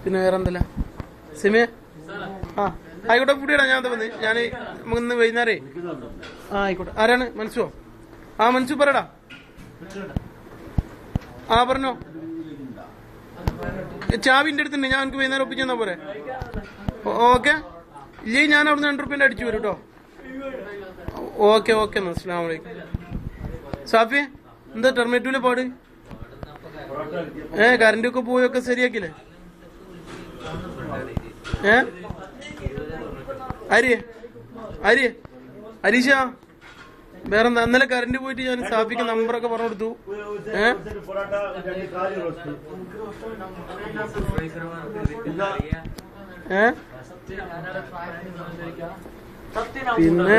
പിന്നെ വേറെന്തല്ല സിമേ ആ ആയിക്കോട്ടെ കൂടിയിടാ ഞാൻ വന്ന് ഞാൻ നമുക്കിന്ന് വൈകുന്നേരേ ആ ആയിക്കോട്ടെ ആരാണ് മനസ്സോ ആ മനസ്സു പറയടാ ആ പറഞ്ഞോ ചാവിന്റെ അടുത്തുണ്ട് ഞാൻ എനിക്ക് വൈകുന്നേരം ഒപ്പിച്ചു തന്നാ പോരെ ഓക്കെ ഇല്ലേ ഞാൻ അവിടുന്ന് 2 റുപ്യന്റെ അടിച്ചു വരും കേട്ടോ ഓക്കെ ഓക്കെ എന്നാ അസ്സലാമു അലൈക്കും സാഫി എന്താ ടെർമിനേറ്റൂലെ പാട് കറന്റ് ഒക്കെ പോയൊക്കെ ശരിയാക്കില്ലേ ഹരീഷ വേറെന്താ ഇന്നലെ കറന്റ് പോയിട്ട് ഞാൻ സാഫിക്ക് നമ്പറൊക്കെ പറഞ്ഞു കൊടുത്തു പിന്നെ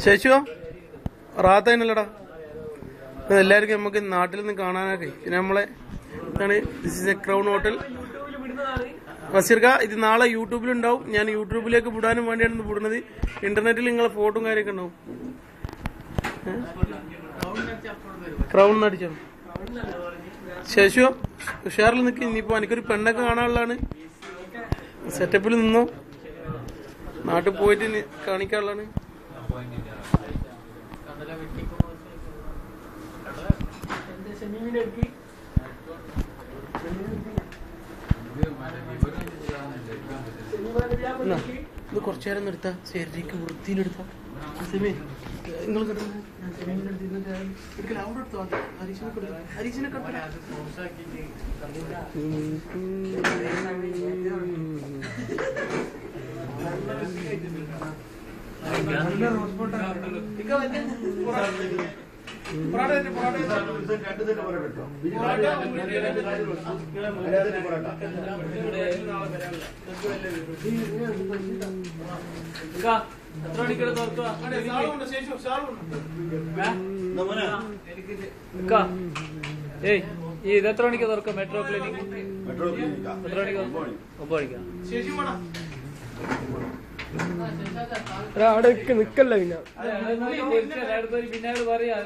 ശേഷോ റാത്തന്നല്ലടാ എല്ലാവർക്കും നമുക്ക് നാട്ടിൽ നിന്ന് കാണാനൊക്കെ പിന്നെ നമ്മളെ this is a crown hotel ബഷീർക്ക ഇത് നാളെ യൂട്യൂബിലുണ്ടാവും ഞാൻ യൂട്യൂബിലേക്ക് വിടാനും വേണ്ടിയാണ് വിടുന്നത് ഇന്റർനെറ്റിൽ നിങ്ങളെ ഫോട്ടോയും കാര്യമൊക്കെ ഉണ്ടാവും ക്രൗൺ അടിച്ചോ ശേഷോ ഉഷാറിൽ നിൽക്കി ഇനിയിപ്പോ എനിക്കൊരു പെണ്ണൊക്കെ കാണാനുള്ളതാണ് സെറ്റപ്പിൽ നിന്നോ നാട്ടിൽ പോയിട്ട് കാണിക്കാനുള്ളതാണ് ഇത് കുറച്ചു നേരം എടുത്താ ശരിക്ക് വൃത്തിയിലെടുത്താ നിങ്ങൾ ഹരീഷിനെ ഇതെത്ര മണിക്ക് തുറക്കാം മെട്രോ ക്ലിനിക് എത്ര മണിക്ക് 9 മണിക്കാ അവിടെ നിക്കല്ല പിന്നെ പറയാ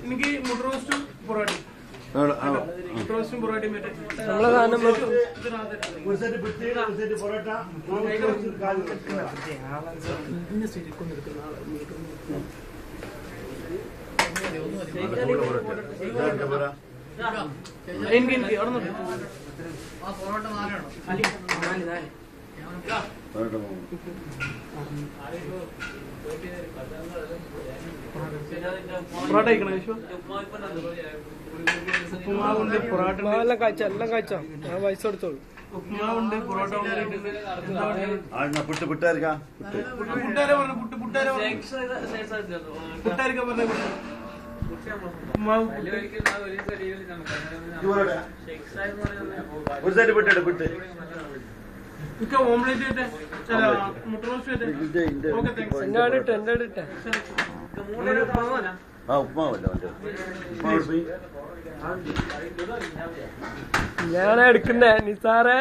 എനിക്ക് മുട്ട റോസ്റ്റും പൊറോട്ടയും നമ്മളെ സാധനം എനിക്ക് പൊറോട്ട കഴിക്കണം ഉപ്പുമാവുണ്ട് പൊറോട്ട എല്ലാം കഴിച്ച ഞാൻ പൈസ കൊടുത്തോളൂ ഉപ്പുമാവുണ്ട് പൊറോട്ട ഓംലേറ്റ് മുട്ട റോസ്റ്റ് ഞാനാ എടുക്കുന്നേ നിസാറേ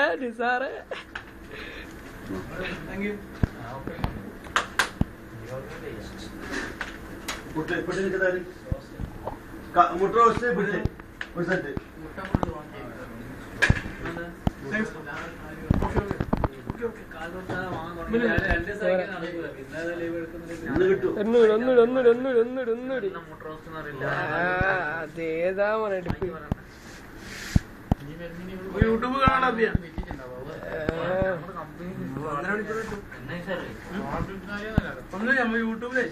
മുട്ട റോസ്റ്റ് അതേതാ എടുക്ക് യൂട്യൂബ് കാണാൻ ഒന്ന് നമ്മ യൂട്യൂബിലെ